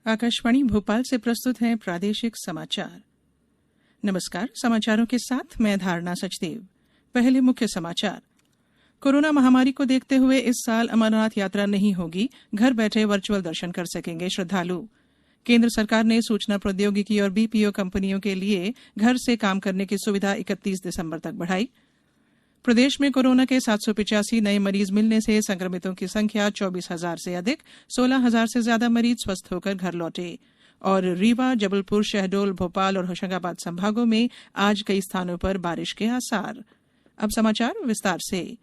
आकाशवाणी भोपाल से प्रस्तुत हैं प्रादेशिक समाचार। नमस्कार, समाचारों के साथ मैं धारणा सचदेव। पहले मुख्य समाचार। कोरोना महामारी को देखते हुए इस साल अमरनाथ यात्रा नहीं होगी, घर बैठे वर्चुअल दर्शन कर सकेंगे श्रद्धालु। केंद्र सरकार ने सूचना प्रौद्योगिकी और बीपीओ कंपनियों के लिए घर से काम करने की सुविधा 31 दिसंबर तक बढ़ाई। प्रदेश में कोरोना के 785 नए मरीज मिलने से संक्रमितों की संख्या 24,000 से अधिक, 16,000 से ज्यादा मरीज स्वस्थ होकर घर लौटे। और रीवा, जबलपुर, शहडोल, भोपाल और होशंगाबाद संभागों में आज कई स्थानों पर बारिश के आसार। अब समाचार विस्तार से।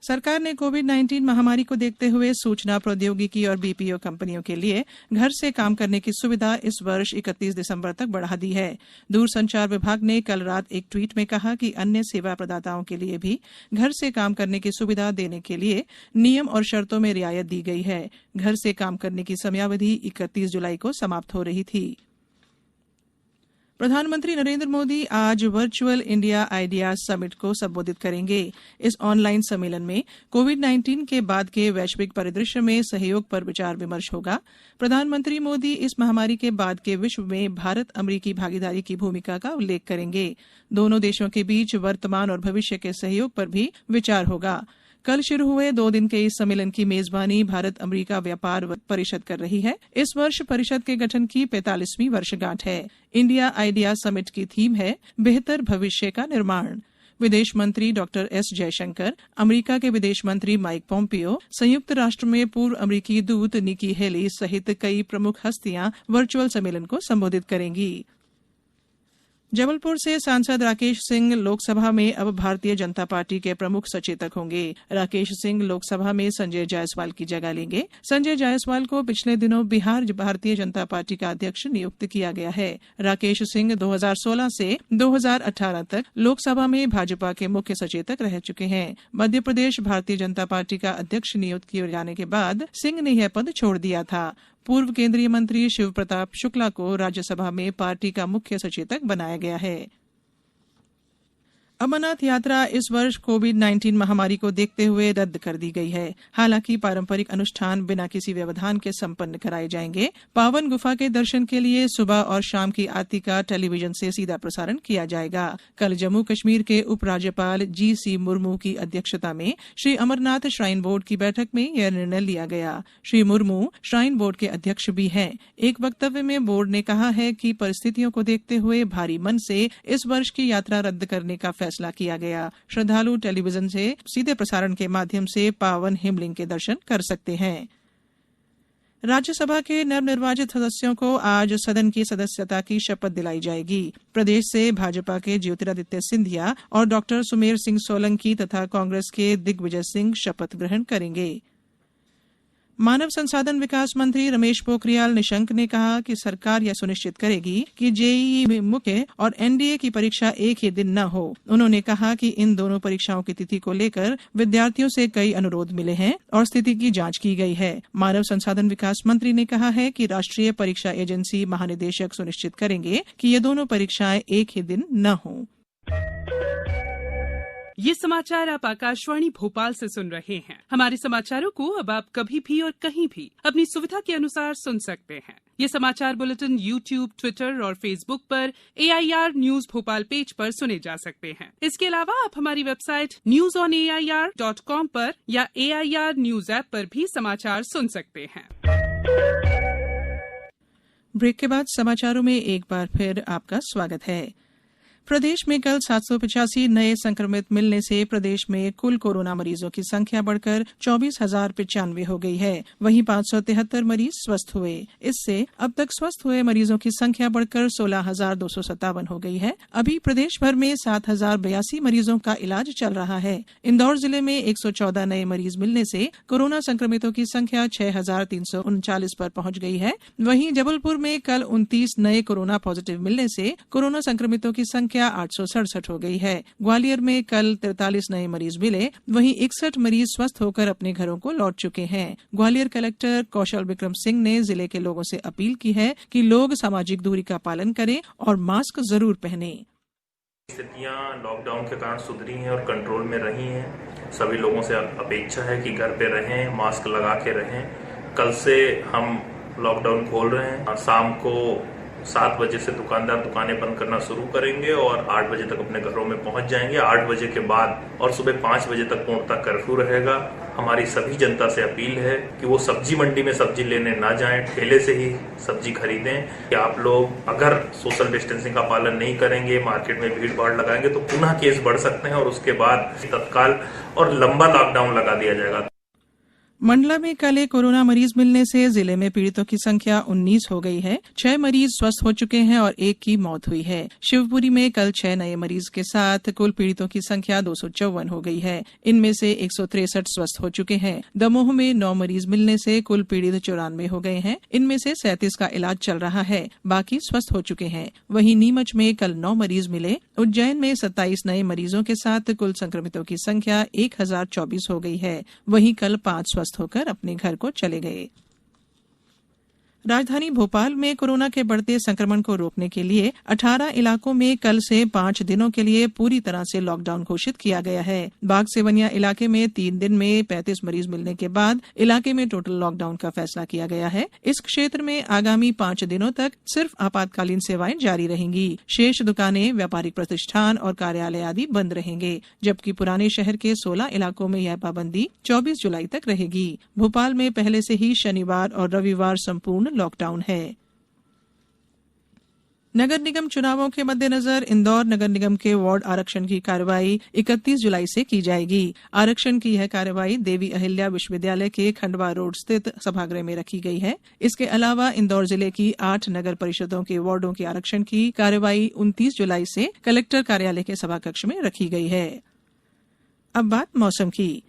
सरकार ने कोविड-19 महामारी को देखते हुए सूचना प्रौद्योगिकी और बीपीओ कंपनियों के लिए घर से काम करने की सुविधा इस वर्ष 31 दिसंबर तक बढ़ा दी है। दूरसंचार विभाग ने कल रात एक ट्वीट में कहा कि अन्य सेवा प्रदाताओं के लिए भी घर से काम करने की सुविधा देने के लिए नियम और शर्तों में रियायत दी गई है। घर से काम करने की समयावधि 31 जुलाई को समाप्त हो रही थी। प्रधानमंत्री नरेंद्र मोदी आज वर्चुअल इंडिया आइडियाज समिट को संबोधित करेंगे। इस ऑनलाइन सम्मेलन में कोविड-19 के बाद के वैश्विक परिदृश्य में सहयोग पर विचार विमर्श होगा। प्रधानमंत्री मोदी इस महामारी के बाद के विश्व में भारत अमेरिकी भागीदारी की भूमिका का उल्लेख करेंगे। दोनों देशों के बीच वर्तमान और भविष्य के सहयोग पर भी विचार होगा। कल शुरू हुए 2 दिन के इस सम्मेलन की मेजबानी भारत अमेरिका व्यापार परिषद कर रही है। इस वर्ष परिषद के गठन की 45वीं वर्षगांठ है। इंडिया आइडिया समिट की थीम है बेहतर भविष्य का निर्माण। विदेश मंत्री डॉक्टर एस जयशंकर, अमेरिका के विदेश मंत्री माइक पोम्पियो, संयुक्त राष्ट्र में पूर्व अमेरिकी दूत निकी हेली सहित कई प्रमुख हस्तियां वर्चुअल सम्मेलन को संबोधित करेंगी। जबलपुर से सांसद राकेश सिंह लोकसभा में अब भारतीय जनता पार्टी के प्रमुख सचेतक होंगे। राकेश सिंह लोकसभा में संजय जायसवाल की जगह लेंगे। संजय जायसवाल को पिछले दिनों बिहार भारतीय जनता पार्टी का अध्यक्ष नियुक्त किया गया है। राकेश सिंह 2016 से 2018 तक लोकसभा में भाजपा के मुख्य सचेतक रह चुके हैं। मध्य प्रदेश भारतीय जनता पार्टी का अध्यक्ष नियुक्त किए जाने के बाद सिंह ने यह पद छोड़ दिया था। पूर्व केंद्रीय मंत्री शिव प्रताप शुक्ला को राज्यसभा में पार्टी का मुख्य सचेतक बनाया गया है। अमरनाथ यात्रा इस वर्ष कोविड-19 महामारी को देखते हुए रद्द कर दी गई है। हालांकि पारंपरिक अनुष्ठान बिना किसी व्यवधान के संपन्न कराए जाएंगे। पावन गुफा के दर्शन के लिए सुबह और शाम की आरती का टेलीविजन से सीधा प्रसारण किया जाएगा। कल जम्मू कश्मीर के उपराज्यपाल जी.सी. मुर्मू की अध्यक्षता में श्री अमरनाथ श्राइन बोर्ड की बैठक में यह निर्णय लिया गया। श्री मुर्मू श्राइन बोर्ड के अध्यक्ष भी हैं। एक वक्तव्य में बोर्ड ने कहा है कि परिस्थितियों को देखते हुए भारी मन से इस वर्ष की यात्रा रद्द करने का फैसला किया गया। श्रद्धालु टेलीविजन से सीधे प्रसारण के माध्यम से पावन हिमलिंग के दर्शन कर सकते हैं। राज्यसभा के नवनिर्वाचित सदस्यों को आज सदन की सदस्यता की शपथ दिलाई जाएगी। प्रदेश से भाजपा के ज्योतिरादित्य सिंधिया और डॉक्टर सुमेर सिंह सोलंकी तथा कांग्रेस के दिग्विजय सिंह शपथ ग्रहण करेंगे। मानव संसाधन विकास मंत्री रमेश पोखरियाल निशंक ने कहा कि सरकार यह सुनिश्चित करेगी कि जेईई मुख्य और एनडीए की परीक्षा एक ही दिन न हो। उन्होंने कहा कि इन दोनों परीक्षाओं की तिथि को लेकर विद्यार्थियों से कई अनुरोध मिले हैं और स्थिति की जांच की गई है। मानव संसाधन विकास मंत्री ने कहा है कि राष्ट्रीय परीक्षा एजेंसी महानिदेशक सुनिश्चित करेंगे कि ये दोनों परीक्षाएं एक ही दिन न हों। ये समाचार आप आकाशवाणी भोपाल से सुन रहे हैं। हमारे समाचारों को अब आप कभी भी और कहीं भी अपनी सुविधा के अनुसार सुन सकते हैं। ये समाचार बुलेटिन YouTube, ट्विटर और फेसबुक पर AIR न्यूज भोपाल पेज पर सुने जा सकते हैं। इसके अलावा आप हमारी वेबसाइट newsonair.com पर या AIR न्यूज ऐप पर भी समाचार सुन सकते हैं। ब्रेक के बाद समाचारों में एक बार फिर आपका स्वागत है। प्रदेश में कल 785 नए संक्रमित मिलने से प्रदेश में कुल कोरोना मरीजों की संख्या बढ़कर 24,095 हो गई है। वहीं 573 मरीज स्वस्थ हुए। इससे अब तक स्वस्थ हुए मरीजों की संख्या बढ़कर 16,257 हो गई है। अभी प्रदेश भर में 7,082 मरीजों का इलाज चल रहा है। इंदौर जिले में 114 नए मरीज मिलने से कोरोना संक्रमितों की संख्या 6,339 पर पहुंच गई है। वहीं जबलपुर में कल 29 नए कोरोना पॉजिटिव मिलने से कोरोना संक्रमितों की संख्या 867 हो गई है। ग्वालियर में कल 43 नए मरीज मिले। वहीं 61 मरीज स्वस्थ होकर अपने घरों को लौट चुके हैं। ग्वालियर कलेक्टर कौशल विक्रम सिंह ने जिले के लोगों से अपील की है कि लोग सामाजिक दूरी का पालन करें और मास्क जरूर पहनें। स्थितियां लॉकडाउन के कारण सुधरी हैं और कंट्रोल में रही हैं। सभी लोगों से अपेक्षा है कि घर पे रहें, मास्क लगा के रहें। कल से हम लॉकडाउन खोल रहे हैं। शाम को 7 बजे से दुकानदार दुकानें बंद करना शुरू करेंगे और 8 बजे तक अपने घरों में पहुंच जाएंगे। 8 बजे के बाद और सुबह 5 बजे तक पूर्णतः कर्फ्यू रहेगा। हमारी सभी जनता से अपील है कि वो सब्जी मंडी में सब्जी लेने ना जाएं, ठेले से ही सब्जी खरीदें। कि आप लोग अगर सोशल डिस्टेंसिंग का पालन नहीं करेंगे, मार्केट में भीड़ भाड़ लगाएंगे तो पुनः केस बढ़ सकते हैं और उसके बाद तत्काल और लंबा लॉकडाउन लगा दिया जाएगा। मंडला में कल एक कोरोना मरीज मिलने से जिले में पीड़ितों की संख्या 19 हो गई है। 6 मरीज स्वस्थ हो चुके हैं और 1 की मौत हुई है। शिवपुरी में कल 6 नए मरीज के साथ कुल पीड़ितों की संख्या 254 हो गई है। इनमें से 163 स्वस्थ हो चुके हैं। दमोह में 9 मरीज मिलने से कुल पीड़ित 94 हो गए हैं। इनमें से 37 का इलाज चल रहा है, बाकी स्वस्थ हो चुके हैं। वहीं नीमच में कल 9 मरीज मिले। उज्जैन में 27 नए मरीजों के साथ कुल संक्रमितों की संख्या 1024 हो गई है। वहीं कल 5 स्वस्थ होकर अपने घर को चले गए। राजधानी भोपाल में कोरोना के बढ़ते संक्रमण को रोकने के लिए 18 इलाकों में कल से 5 दिनों के लिए पूरी तरह से लॉकडाउन घोषित किया गया है। बाग सेवनिया इलाके में 3 दिन में 35 मरीज मिलने के बाद इलाके में टोटल लॉकडाउन का फैसला किया गया है। इस क्षेत्र में आगामी 5 दिनों तक सिर्फ आपातकालीन सेवाएं जारी रहेंगी। शेष दुकानें, व्यापारिक प्रतिष्ठान और कार्यालय आदि बंद रहेंगे, जबकि पुराने शहर के 16 इलाकों में यह पाबंदी 24 जुलाई तक रहेगी। भोपाल में पहले से ही शनिवार और रविवार संपूर्ण लॉकडाउन है। नगर निगम चुनावों के मद्देनजर इंदौर नगर निगम के वार्ड आरक्षण की कार्रवाई 31 जुलाई से की जाएगी। आरक्षण की यह कार्रवाई देवी अहिल्या विश्वविद्यालय के खंडवा रोड स्थित सभागृह में रखी गई है। इसके अलावा इंदौर जिले की 8 नगर परिषदों के वार्डों के आरक्षण की कार्रवाई 29 जुलाई से कलेक्टर कार्यालय के सभाकक्ष में रखी गई है। अब बात मौसम की।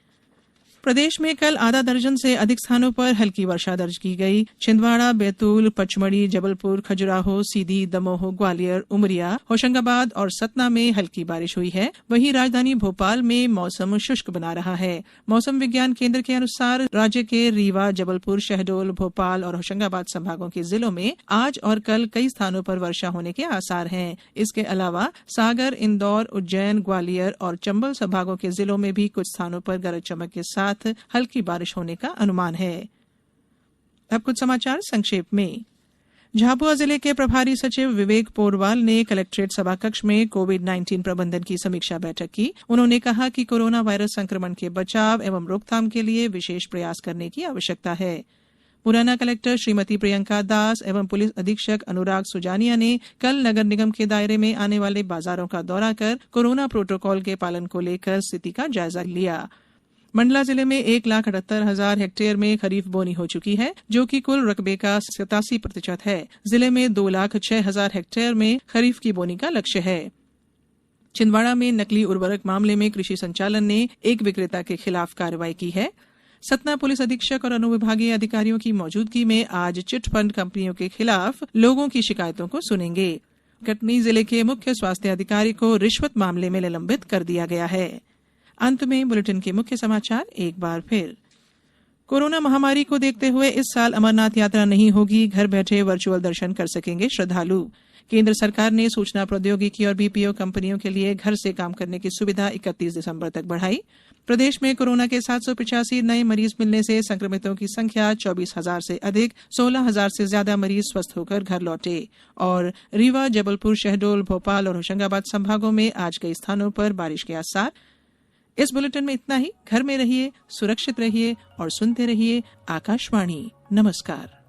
प्रदेश में कल आधा दर्जन से अधिक स्थानों पर हल्की वर्षा दर्ज की गई। छिंदवाड़ा, बैतूल, पचमढ़ी, जबलपुर, खजुराहो, सीधी, दमोह, ग्वालियर, उमरिया, होशंगाबाद और सतना में हल्की बारिश हुई है। वहीं राजधानी भोपाल में मौसम शुष्क बना रहा है। मौसम विज्ञान केंद्र के अनुसार राज्य के रीवा, जबलपुर, शहडोल, भोपाल और होशंगाबाद संभागों के जिलों में आज और कल कई स्थानों पर वर्षा होने के आसार हैं। इसके अलावा सागर, इंदौर, उज्जैन, ग्वालियर और चंबल संभागों के जिलों में भी कुछ स्थानों पर गरज चमक के साथ हल्की बारिश होने का अनुमान है। अब कुछ समाचार संक्षेप में। झाबुआ जिले के प्रभारी सचिव विवेक पोरवाल ने कलेक्ट्रेट सभाकक्ष में कोविड-19 प्रबंधन की समीक्षा बैठक की। उन्होंने कहा कि कोरोना वायरस संक्रमण के बचाव एवं रोकथाम के लिए विशेष प्रयास करने की आवश्यकता है। मुरैना कलेक्टर श्रीमती प्रियंका दास एवं पुलिस अधीक्षक अनुराग सुजानिया ने कल नगर निगम के दायरे में आने वाले बाजारों का दौरा कर कोरोना प्रोटोकॉल के पालन को लेकर स्थिति का जायजा लिया। मंडला जिले में 1,78,000 हेक्टेयर में खरीफ बोनी हो चुकी है, जो कि कुल रकबे का 87% है। जिले में 2,06,000 हेक्टेयर में खरीफ की बोनी का लक्ष्य है। छिंदवाड़ा में नकली उर्वरक मामले में कृषि संचालन ने एक विक्रेता के खिलाफ कार्रवाई की है। सतना पुलिस अधीक्षक और अनुविभागीय अधिकारियों की मौजूदगी में आज चिट फंड कंपनियों के खिलाफ लोगों की शिकायतों को सुनेंगे। कटनी जिले के मुख्य स्वास्थ्य अधिकारी को रिश्वत मामले में निलंबित कर दिया गया है। अंत में बुलेटिन के मुख्य समाचार एक बार फिर। कोरोना महामारी को देखते हुए इस साल अमरनाथ यात्रा नहीं होगी। घर बैठे वर्चुअल दर्शन कर सकेंगे श्रद्धालु। केंद्र सरकार ने सूचना प्रौद्योगिकी और बीपीओ कंपनियों के लिए घर से काम करने की सुविधा 31 दिसंबर तक बढ़ाई। प्रदेश में कोरोना के 785 नए मरीज मिलने से संक्रमितों की संख्या 24,000 से अधिक, 16,000 से ज्यादा मरीज स्वस्थ होकर घर लौटे। और रीवा, जबलपुर, शहडोल, भोपाल और होशंगाबाद संभागों में आज कई स्थानों पर बारिश के आसार। इस बुलेटिन में इतना ही। घर में रहिए, सुरक्षित रहिए और सुनते रहिए आकाशवाणी। नमस्कार।